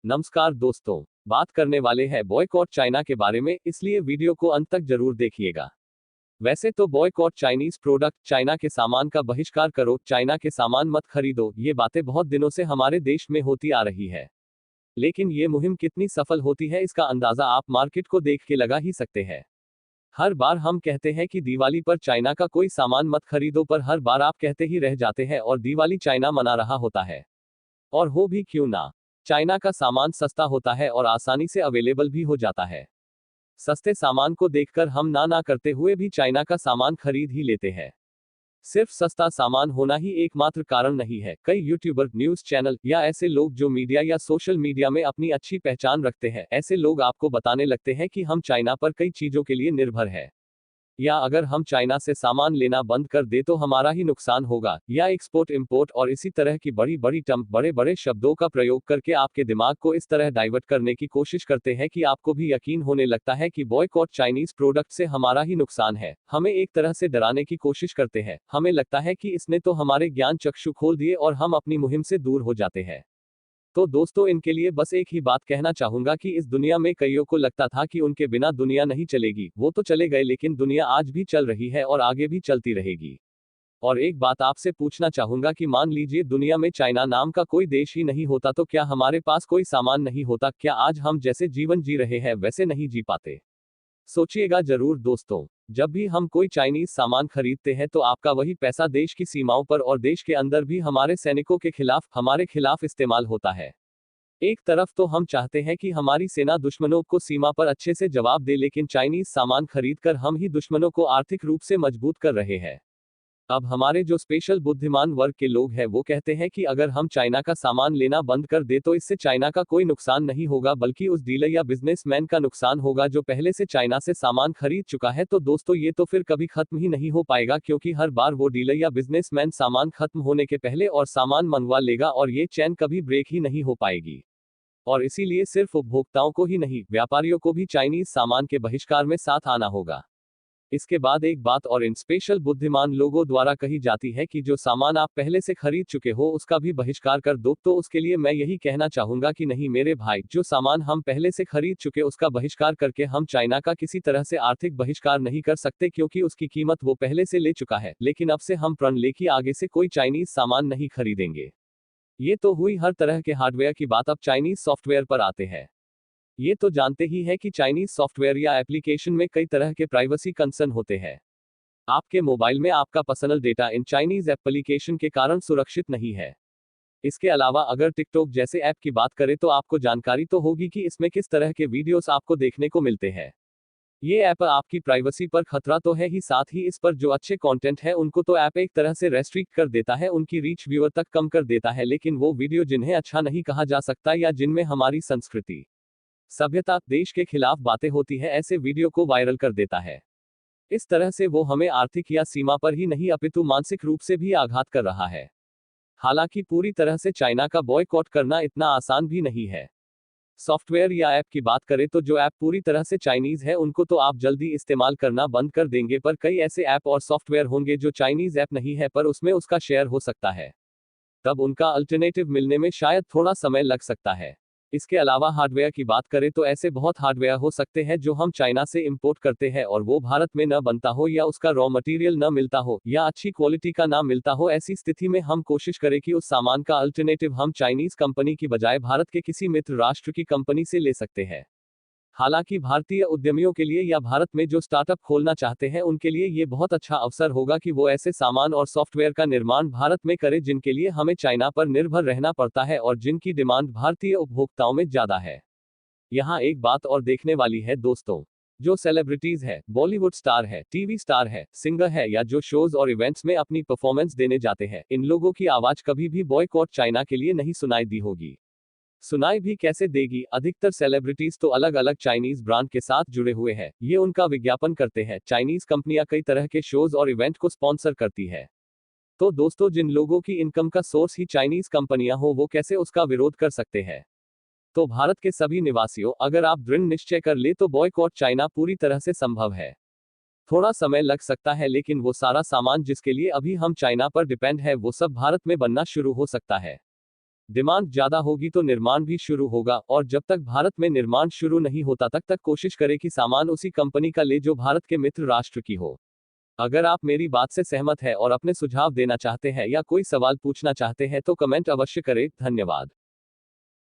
नमस्कार दोस्तों, बात करने वाले हैं बॉयकॉट चाइना के बारे में, इसलिए वीडियो को अंत तक जरूर देखिएगा। वैसे तो बॉयकॉट चाइनीज प्रोडक्ट, चाइना के सामान का बहिष्कार करो, चाइना के सामान मत खरीदो, ये बातें बहुत दिनों से हमारे देश में होती आ रही है। लेकिन ये मुहिम कितनी सफल होती है इसका अंदाजा आप मार्केट को देख के लगा ही सकते हैं। हर बार हम कहते हैं कि दिवाली पर चाइना का कोई सामान मत खरीदो, पर हर बार आप कहते ही रह जाते हैं और दिवाली चाइना मना रहा होता है। और हो भी क्यों ना, चाइना का सामान सस्ता होता है और आसानी से अवेलेबल भी हो जाता है। सस्ते सामान को देखकर हम ना करते हुए भी चाइना का सामान खरीद ही लेते हैं। सिर्फ सस्ता सामान होना ही एकमात्र कारण नहीं है। कई यूट्यूबर, न्यूज चैनल या ऐसे लोग जो मीडिया या सोशल मीडिया में अपनी अच्छी पहचान रखते हैं, ऐसे लोग आपको बताने लगते हैं कि हम चाइना पर कई चीजों के लिए निर्भर है, या अगर हम चाइना से सामान लेना बंद कर दे तो हमारा ही नुकसान होगा, या एक्सपोर्ट इंपोर्ट और इसी तरह की बड़ी बड़ी टर्म, बड़े बड़े शब्दों का प्रयोग करके आपके दिमाग को इस तरह डाइवर्ट करने की कोशिश करते हैं कि आपको भी यकीन होने लगता है कि बॉयकॉट चाइनीज प्रोडक्ट से हमारा ही नुकसान है। हमें एक तरह से डराने की कोशिश करते हैं। हमें लगता है कि इसने तो हमारे ज्ञान चक्षु खोल दिए और हम अपनी मुहिम से दूर हो जाते हैं। तो दोस्तों, इनके लिए बस एक ही बात कहना चाहूंगा कि इस दुनिया में कईयों को लगता था कि उनके बिना दुनिया नहीं चलेगी, वो तो चले गए, लेकिन दुनिया आज भी चल रही है और आगे भी चलती रहेगी। और एक बात आपसे पूछना चाहूंगा कि मान लीजिए दुनिया में चाइना नाम का कोई देश ही नहीं होता, तो क्या हमारे पास कोई सामान नहीं होता? क्या आज हम जैसे जीवन जी रहे हैं वैसे नहीं जी पाते? सोचिएगा जरूर दोस्तों। जब भी हम कोई चाइनीज सामान खरीदते हैं तो आपका वही पैसा देश की सीमाओं पर और देश के अंदर भी हमारे सैनिकों के खिलाफ, हमारे खिलाफ इस्तेमाल होता है। एक तरफ तो हम चाहते हैं कि हमारी सेना दुश्मनों को सीमा पर अच्छे से जवाब दे, लेकिन चाइनीज सामान खरीदकर हम ही दुश्मनों को आर्थिक रूप से मजबूत कर रहे हैं। अब हमारे जो स्पेशल बुद्धिमान वर्ग के लोग हैं वो कहते हैं कि अगर हम चाइना का सामान लेना बंद कर दे तो इससे चाइना का कोई नुकसान नहीं होगा, बल्कि उस डीलर या बिजनेसमैन का नुकसान होगा जो पहले से चाइना से सामान खरीद चुका है। तो दोस्तों, ये तो फिर कभी खत्म ही नहीं हो पाएगा, क्योंकि हर बार वो डीलर या बिजनेसमैन सामान खत्म होने के पहले और सामान मंगवा लेगा और ये चैन कभी ब्रेक ही नहीं हो पाएगी। और इसीलिए सिर्फ उपभोक्ताओं को ही नहीं, व्यापारियों को भी चाइनीज सामान के बहिष्कार में साथ आना होगा। इसके बाद एक बात और इन स्पेशल बुद्धिमान लोगों द्वारा कही जाती है कि जो सामान आप पहले से खरीद चुके हो उसका भी बहिष्कार कर दो। तो उसके लिए मैं यही कहना चाहूंगा कि नहीं मेरे भाई, जो सामान हम पहले से खरीद चुके उसका बहिष्कार करके हम चाइना का किसी तरह से आर्थिक बहिष्कार नहीं कर सकते, क्योंकि उसकी कीमत वो पहले से ले चुका है। लेकिन अब से हम प्रण ले कि आगे से कोई चाइनीज सामान नहीं खरीदेंगे। ये तो हुई हर तरह के हार्डवेयर की बात। अब चाइनीज सॉफ्टवेयर पर आते हैं। ये तो जानते ही है कि चाइनीज सॉफ्टवेयर या एप्लीकेशन में कई तरह के प्राइवेसी कंसर्न होते हैं। आपके मोबाइल में आपका personal data in Chinese application के कारण सुरक्षित नहीं है। इसके अलावा अगर टिकटॉक जैसे ऐप की बात करें तो आपको जानकारी तो होगी कि इसमें किस तरह के वीडियोस आपको देखने को मिलते हैं। ये ऐप आपकी प्राइवेसी पर खतरा तो है ही, साथ ही इस पर जो अच्छे कंटेंट है उनको तो ऐप एक तरह से रेस्ट्रिक्ट कर देता है, उनकी रीच व्यूअर तक कम कर देता है। लेकिन वो वीडियो जिन्हें अच्छा नहीं कहा जा सकता या जिनमें हमारी संस्कृति, सभ्यता, देश के खिलाफ बातें होती है, ऐसे वीडियो को वायरल कर देता है। इस तरह से वो हमें आर्थिक या सीमा पर ही नहीं अपितु मानसिक रूप से भी आघात कर रहा है। हालांकि पूरी तरह से चाइना का बॉयकॉट करना इतना आसान भी नहीं है। सॉफ्टवेयर या ऐप की बात करें तो जो ऐप पूरी तरह से चाइनीज है उनको तो आप जल्दी इस्तेमाल करना बंद कर देंगे, पर कई ऐसे ऐप और सॉफ्टवेयर होंगे जो चाइनीज ऐप नहीं है पर उसमें उसका शेयर हो सकता है। तब उनका अल्टरनेटिव मिलने में शायद थोड़ा समय लग सकता है। इसके अलावा हार्डवेयर की बात करें तो ऐसे बहुत हार्डवेयर हो सकते हैं जो हम चाइना से इंपोर्ट करते हैं और वो भारत में न बनता हो, या उसका रॉ मटेरियल न मिलता हो, या अच्छी क्वालिटी का ना मिलता हो। ऐसी स्थिति में हम कोशिश करें कि उस सामान का अल्टरनेटिव हम चाइनीज कंपनी की बजाय भारत के किसी मित्र राष्ट्र की कंपनी से ले सकते हैं। हालांकि भारतीय उद्यमियों के लिए या भारत में जो स्टार्टअप खोलना चाहते हैं उनके लिए ये बहुत अच्छा अवसर होगा कि वो ऐसे सामान और सॉफ्टवेयर का निर्माण भारत में करें जिनके लिए हमें चाइना पर निर्भर रहना पड़ता है और जिनकी डिमांड भारतीय उपभोक्ताओं में ज्यादा है। यहाँ एक बात और देखने वाली है दोस्तों, जो सेलिब्रिटीज है, बॉलीवुड स्टार है, टीवी स्टार है, सिंगर है, या जो शोज और इवेंट्स में अपनी परफॉर्मेंस देने जाते हैं, इन लोगों की आवाज कभी भी बॉयकॉट चाइना के लिए नहीं सुनाई दी होगी। सुनाई भी कैसे देगी? अधिकतर सेलिब्रिटीज तो अलग अलग चाइनीज ब्रांड के साथ जुड़े हुए हैं, ये उनका विज्ञापन करते हैं। चाइनीज कंपनियां कई तरह के शोज और इवेंट को स्पॉन्सर करती है। तो दोस्तों, जिन लोगों की इनकम का सोर्स ही चाइनीज कंपनियां हो वो कैसे उसका विरोध कर सकते हैं? तो भारत के सभी निवासियों, अगर आप दृढ़ निश्चय कर ले तो बॉयकॉट चाइना पूरी तरह से संभव है। थोड़ा समय लग सकता है, लेकिन वो सारा सामान जिसके लिए अभी हम चाइना पर डिपेंड है वो सब भारत में बनना शुरू हो सकता है। डिमांड ज्यादा होगी तो निर्माण भी शुरू होगा, और जब तक भारत में निर्माण शुरू नहीं होता तक कोशिश करें कि सामान उसी कंपनी का ले जो भारत के मित्र राष्ट्र की हो। अगर आप मेरी बात से सहमत है और अपने सुझाव देना चाहते हैं या कोई सवाल पूछना चाहते हैं तो कमेंट अवश्य करें। धन्यवाद।